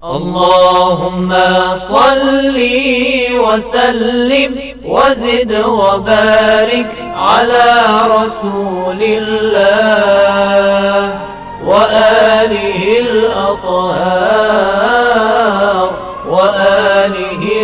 اللهم صل وسلم وزد وبارك على رسول الله وآله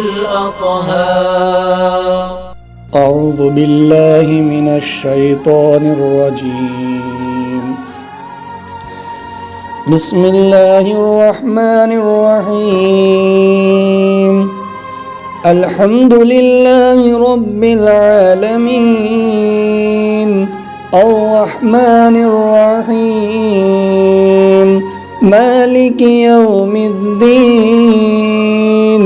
الأطهار. أعوذ بالله من الشيطان الرجيم. بسم الله الرحمن الرحيم. الحمد لله رب العالمين الرحمن الرحيم مالك يوم الدين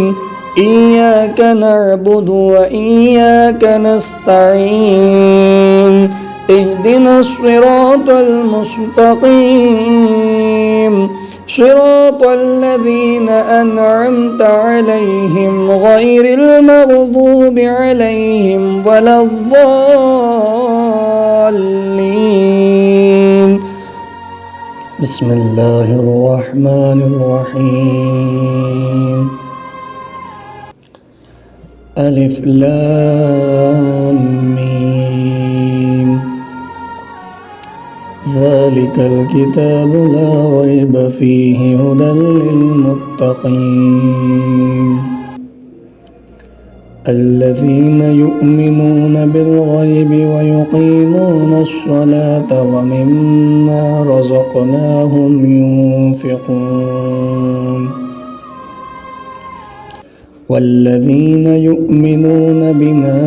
إياك نعبد وإياك نستعين اهدنا الصراط المستقيم صراط الذين أنعمت عليهم غير المغضوب عليهم ولا الضالين. بسم الله الرحمن الرحيم. ألف لام ميم. ذلك الكتاب لا ريب فيه هدى للمتقين الذين يؤمنون بالغيب ويقيمون الصلاة ومما رزقناهم ينفقون والذين يؤمنون بما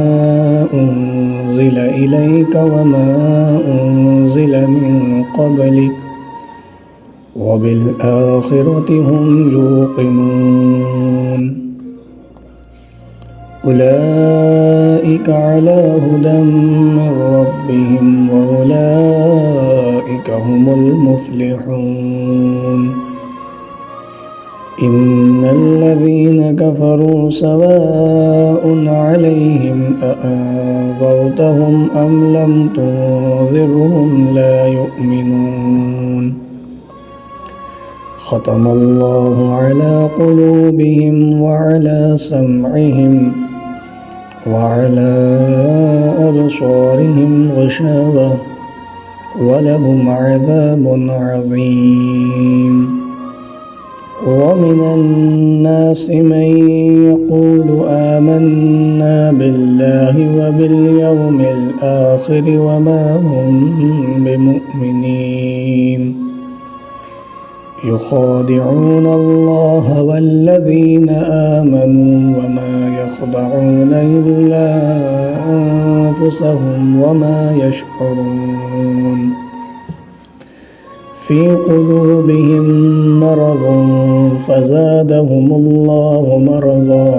أنزل إليك وما أنزل من قبلك وبالآخرة هم يوقنون أولئك على هدى من ربهم وأولئك هم المفلحون. إن الذين كفروا سواء عليهم أأنذرتهم أم لم تنذرهم لا يؤمنون. ختم الله على قلوبهم وعلى سمعهم وعلى أبصارهم غشاوة ولهم عذاب عظيم. ومن الناس من يقول آمنا بالله وباليوم الآخر وما هم بمؤمنين يخادعون الله والذين آمنوا وما يخدعون إلا أنفسهم وما يشعرون. في قلوبهم مرض فزادهم الله مرضا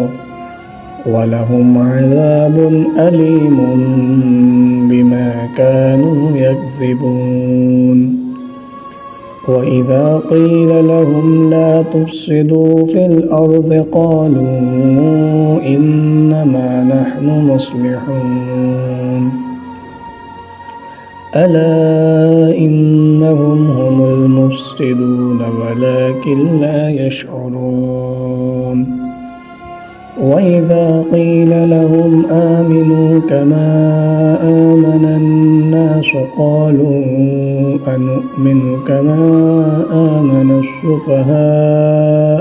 ولهم عذاب أليم بما كانوا يكذبون. وإذا قيل لهم لا تفسدوا في الأرض قالوا إنما نحن مصلحون. ألا إنهم هم المفسدون ولكن لا يشعرون. وإذا قيل لهم آمنوا كما آمن الناس قالوا أنؤمن كما آمن السفهاء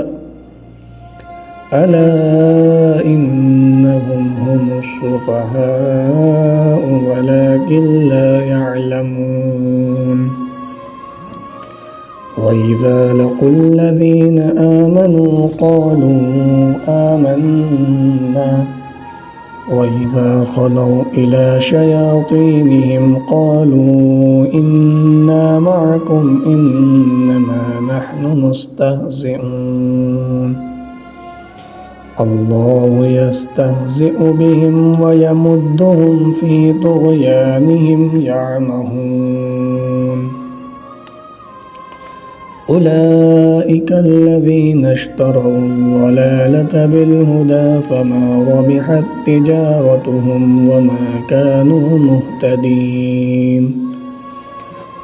ألا إنهم هم السفهاء ولكن لا يعلمون. وإذا لقوا الذين آمنوا قالوا آمنا وإذا خلوا إلى شياطينهم قالوا إنا معكم إنما نحن مستهزئون. الله يستهزئ بهم ويمدهم في طغيانهم يعمهون. أولئك الذين اشتروا الضلالة بالهدى فما ربحت تجارتهم وما كانوا مهتدين.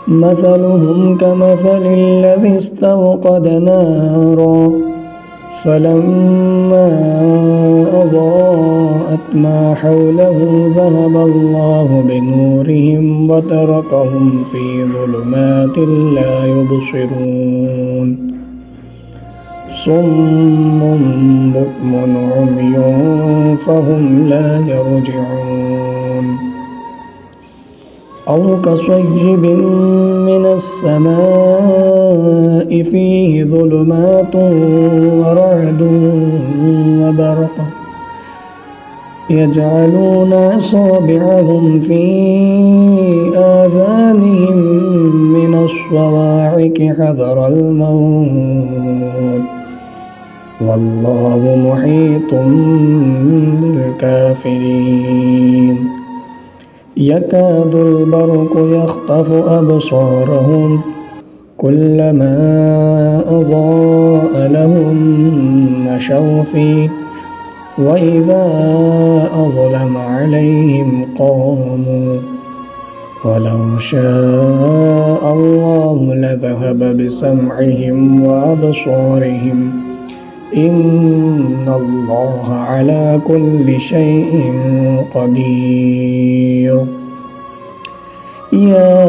مثلهم كمثل الذي استوقد نارا فلما أضاءت ما حوله ذهب الله بنورهم وتركهم في ظلمات لا يبصرون صم بكم عمي فهم لا يرجعون أو كصيب من السماء فيه ظلمات ورعد وبرق يجعلون أصابعهم في آذانهم من الصواعق حذر الموت والله محيط بالكافرين يكاد البرق يخطف أبصارهم كلما أضاء لهم مشوا فيه وإذا أظلم عليهم قاموا ولو شاء الله لذهب بسمعهم وأبصارهم إن الله على كل شيء قدير يا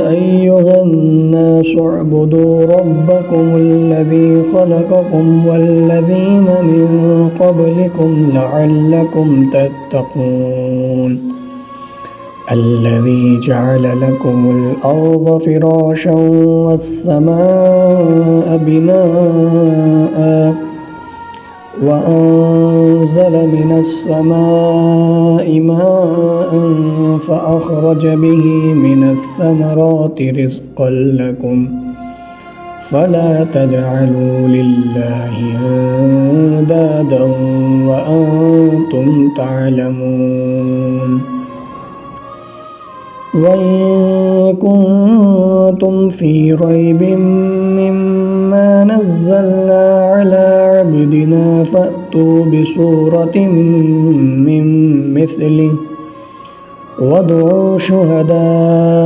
أيها الناس اعبدوا ربكم الذي خلقكم والذين من قبلكم لعلكم تتقون الذي جعل لكم الأرض فراشا والسماء بناء وأنزل من السماء ماء فأخرج به من الثمرات رزقا لكم فلا تجعلوا لله أندادا وأنتم تعلمون وإن كنتم في ريب مما نزلنا على عبدنا فأتوا بسورة من مثله وادعوا شهداءكم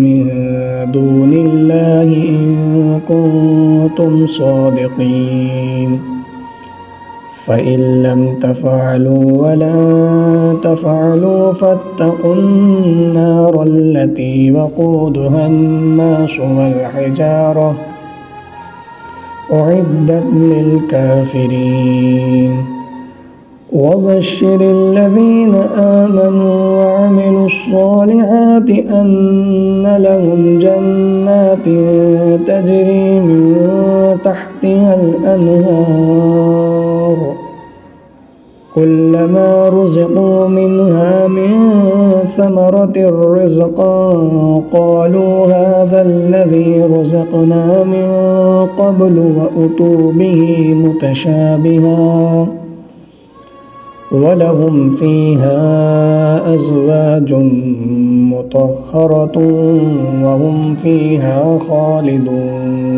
من دون الله إن كنتم صادقين فإن لم تفعلوا ولن تفعلوا فاتقوا النار التي وقودها الناس والحجارة أعدت للكافرين وبشر الذين آمنوا وعملوا الصالحات أن لهم جنات تجري من تحتها الأنهار كلما رزقوا منها من ثمرة رزقا قالوا هذا الذي رزقنا من قبل وأتوا به متشابها ولهم فيها أزواج مطهرة وهم فيها خالدون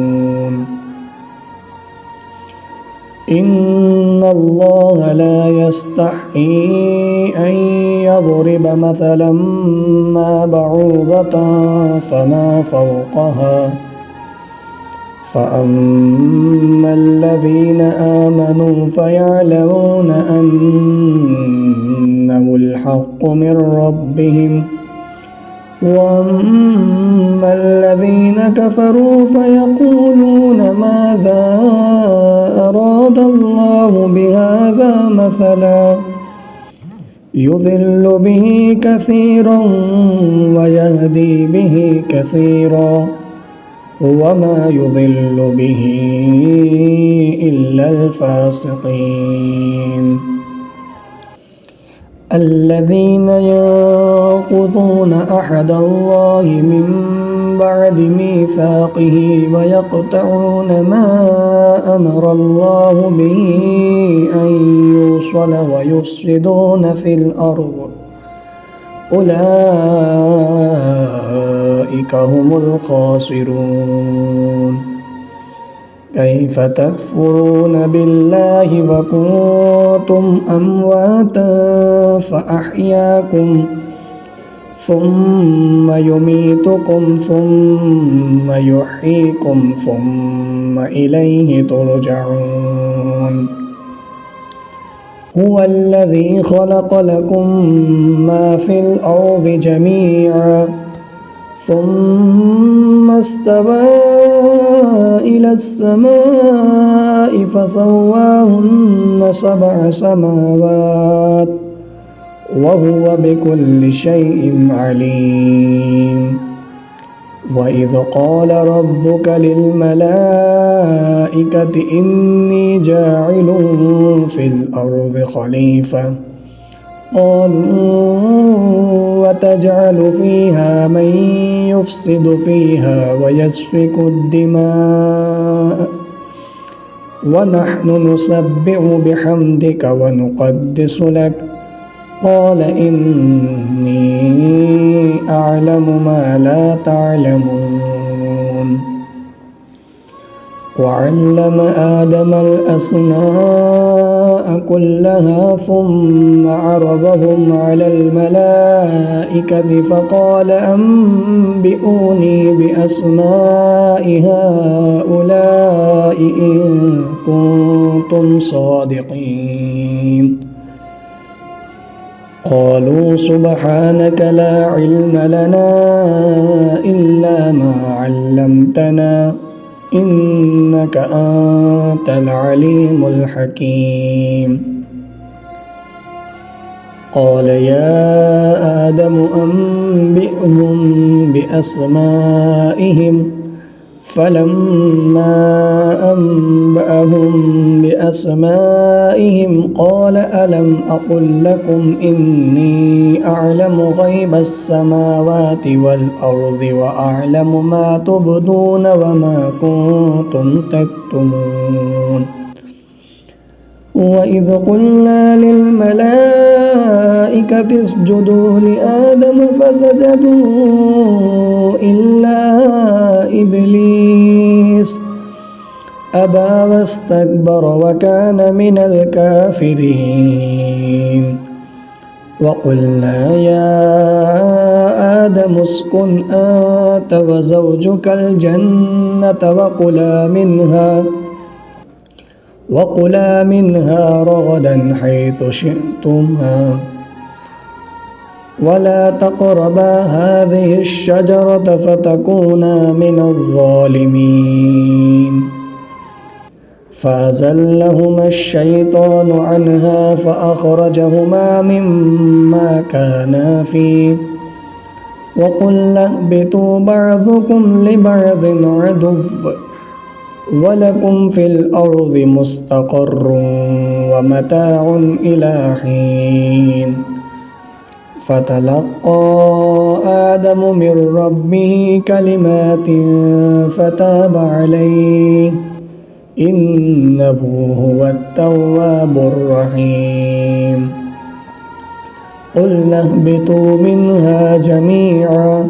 إن الله لا يستحيي أن يضرب مثلا ما بعوضة فما فوقها فأما الذين آمنوا فيعلمون أنه الحق من ربهم وأما الذين كفروا فيقولون ماذا أراد الله بهذا مثلا يضل به كثيرا ويهدي به كثيرا وما يضل به إلا الفاسقين الذين ينقضون عهد الله من بعد ميثاقه ويقطعون ما أمر الله به أن يوصل ويفسدون في الأرض أولئك هم الخاسرون كيف تكفرون بالله وكنتم أمواتا ثم يميتكم ثم يحييكم ثم إليه ترجعون هو الذي خلق لكم ما في الأرض جميعا ثم استوى إلى السماء فسواهن 7 سماوات وهو بكل شيء عليم وإذ قال ربك للملائكة إني جاعل في الأرض خليفة قالوا وتجعل فيها من يفسد فيها ويسفك الدماء ونحن نسبح بحمدك ونقدس لك قال إني أعلم ما لا تعلمون وعلم آدم الأسماء كلها ثم عرضهم على الملائكة فقال أنبئوني بأسماء هؤلاء إن كنتم صادقين قالوا سبحانك لا علم لنا إلا ما علمتنا إنك أنت العليم الحكيم قال يا آدم أنبئهم بأسمائهم فلما أنبأهم بأسمائهم قال ألم أقل لكم إني أعلم غيب السماوات والأرض وأعلم ما تبدون وما كنتم تكتمون وإذ قلنا للملائكة اسجدوا لآدم فسجدوا إلا إبليس أبى واستكبر وكان من الكافرين وقلنا يا آدم اسكن أنت وزوجك الجنة وكلا منها رغدا حيث شئتما ولا تقربا هذه الشجرة فتكونا من الظالمين فأزلهما الشيطان عنها فأخرجهما مما كانا فيه وقلنا اهبطوا بعضكم لبعض عدو ولكم في الأرض مستقر ومتاع إلى حين فتلقى آدم من ربه كلمات فتاب عليه إنه هو التواب الرحيم قلنا اهبطوا منها جميعا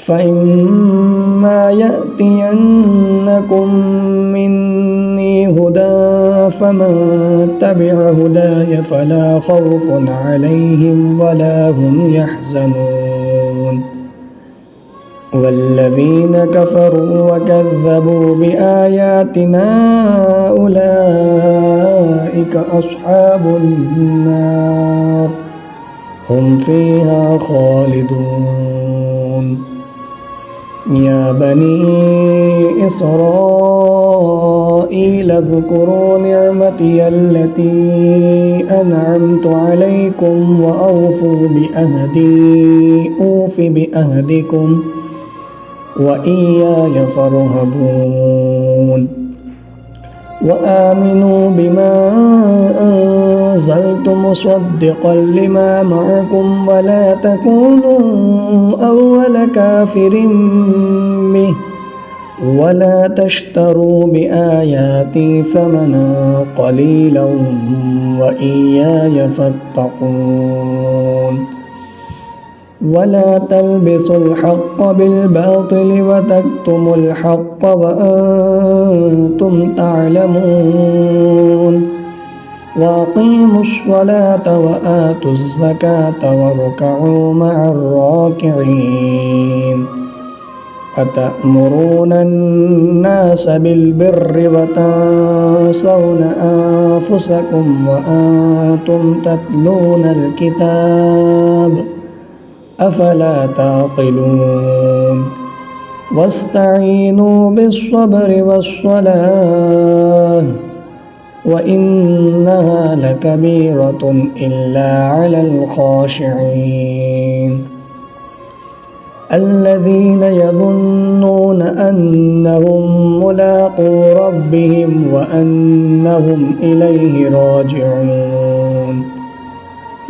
فإما يأتينكم مني هدى فمن تبع هداي فلا خوف عليهم ولا هم يحزنون والذين كفروا وكذبوا بآياتنا أولئك أصحاب النار هم فيها خالدون يا بني إسرائيل اذكروا نعمتي التي أنعمت عليكم وأوفوا بأهدي أوف بأهدكم وإياي فارهبون وآمنوا بما أنزلت مصدقا لما معكم ولا تكونوا أول كافر به ولا تشتروا بآياتي ثمنا قليلا وإياي فاتقون ولا تلبسوا الحق بالباطل وتكتموا الحق وأنتم تعلمون وأقيموا الصلاة وآتوا الزكاة واركعوا مع الراكعين أتأمرون الناس بالبر وتنسون أنفسكم وأنتم تتلون الكتاب أفلا تعقلون واستعينوا بالصبر والصلاة وإنها لكبيرة إلا على الخاشعين الذين يظنون أنهم ملاقو ربهم وأنهم إليه راجعون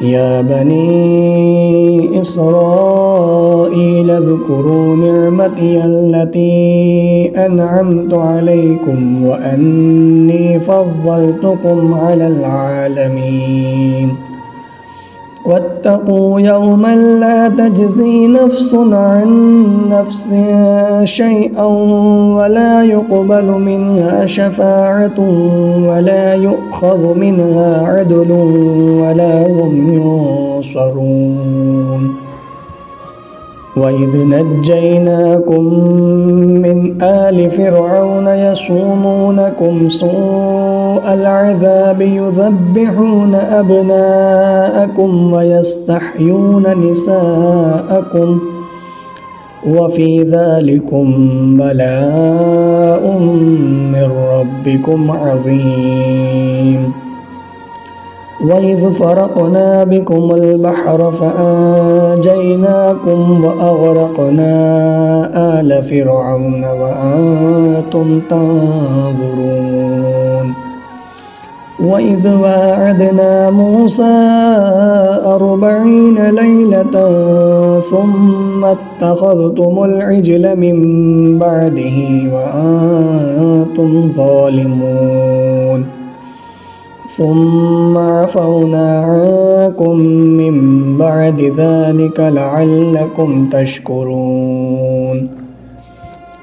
يا بني إسرائيل اذكروا نعمتي التي أنعمت عليكم وأني فضلتكم على العالمين واتقوا يوما لا تجزي نفس عن نفس شيئا ولا يقبل منها شفاعة ولا يؤخذ منها عدل ولا هم ينصرون وإذ نجيناكم من آل فرعون يسومونكم سوء العذاب يذبحون أبناءكم ويستحيون نساءكم وفي ذلكم بلاء من ربكم عظيم وإذ فرقنا بكم البحر فأنجيناكم وأغرقنا آل فرعون وأنتم تنظرون وإذ واعدنا موسى 40 ليلة ثم اتخذتم العجل من بعده وأنتم ظالمون ثم عفونا عنكم من بعد ذلك لعلكم تشكرون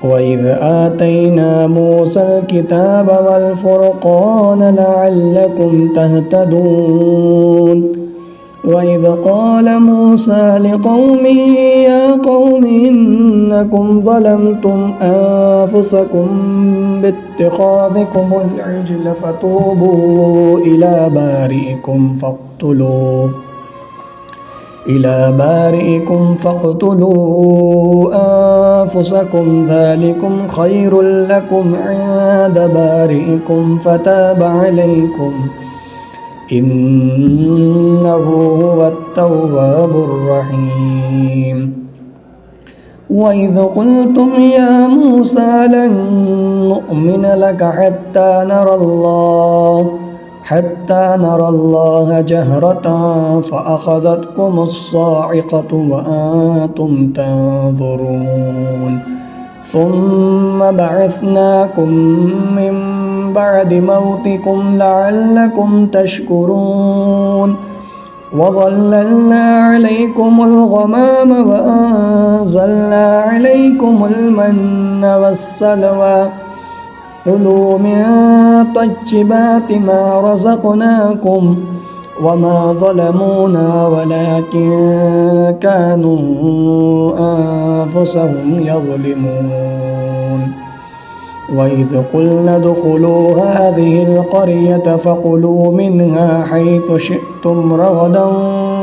وإذ آتينا موسى الكتاب والفرقان لعلكم تهتدون وإذ قال موسى لقومه يا قوم إنكم ظلمتم أنفسكم باتخاذكم العجل فتوبوا إلى بارئكم فاقتلوا أنفسكم ذلكم خير لكم عند بارئكم فتاب عليكم إنه هو التواب الرحيم وإذ قلتم يا موسى لن نؤمن لك حتى نرى الله جهرة فأخذتكم الصاعقة وأنتم تنظرون ثم بعثناكم من بعد موتكم لعلكم تشكرون وظللنا عليكم الغمام وأنزلنا عليكم المن والسلوى كلوا من طيبات ما رزقناكم وما ظلمونا ولكن كانوا أنفسهم يظلمون وإذ قلنا ادخلوا هذه القرية فكلوا منها حيث شئتم رغدا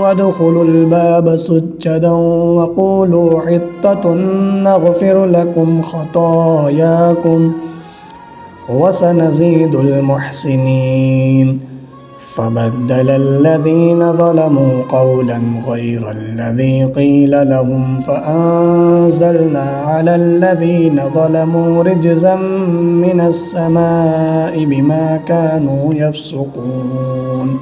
وادخلوا الباب سجدا وقولوا حطة نغفر لكم خطاياكم وسنزيد المحسنين فبدل الذين ظلموا قولا غير الذي قيل لهم فأنزلنا على الذين ظلموا رجزا من السماء بما كانوا يفسقون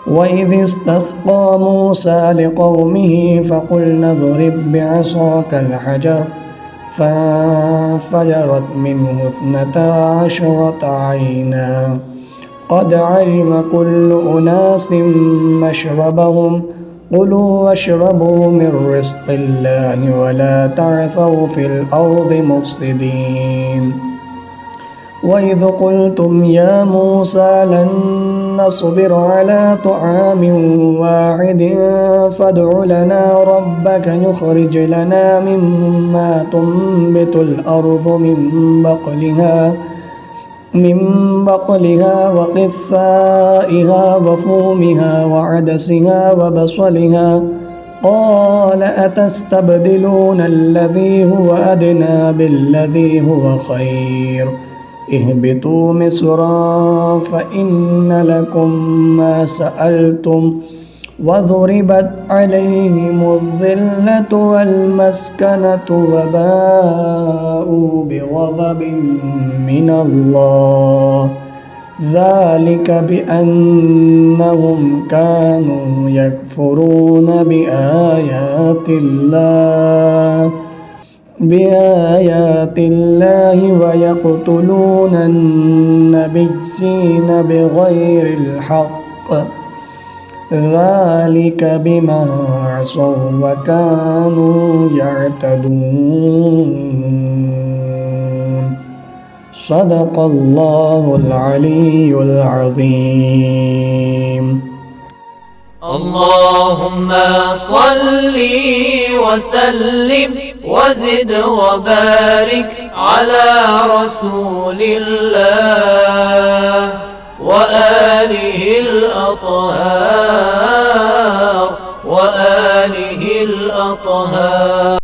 وإذ استسقى موسى لقومه فقلنا اضرب بعصاك الحجر فانفجرت منه 12 عينا قد علم كل أناس مشربهم كلوا واشربوا من رزق الله ولا تعثوا في الأرض مفسدين وإذ قلتم يا موسى لن نصبر على طعام واحد فادع لنا ربك يخرج لنا مما تنبت الأرض من بقلها وقثائها وفومها وعدسها وبصلها قال أتستبدلون الذي هو أدنى بالذي هو خير اهبطوا مصرا فإن لكم ما سألتم وضربت عليهم الذلة والمسكنة وباءوا بغضب من الله ذلك بأنهم كانوا يكفرون بآيات الله ويقتلون النبيين بغير الحق ذلك بما عصوا وكانوا يعتدون صدق الله العلي العظيم. اللهم صل وسلم وزد وبارك على رسول الله وآله الأطهار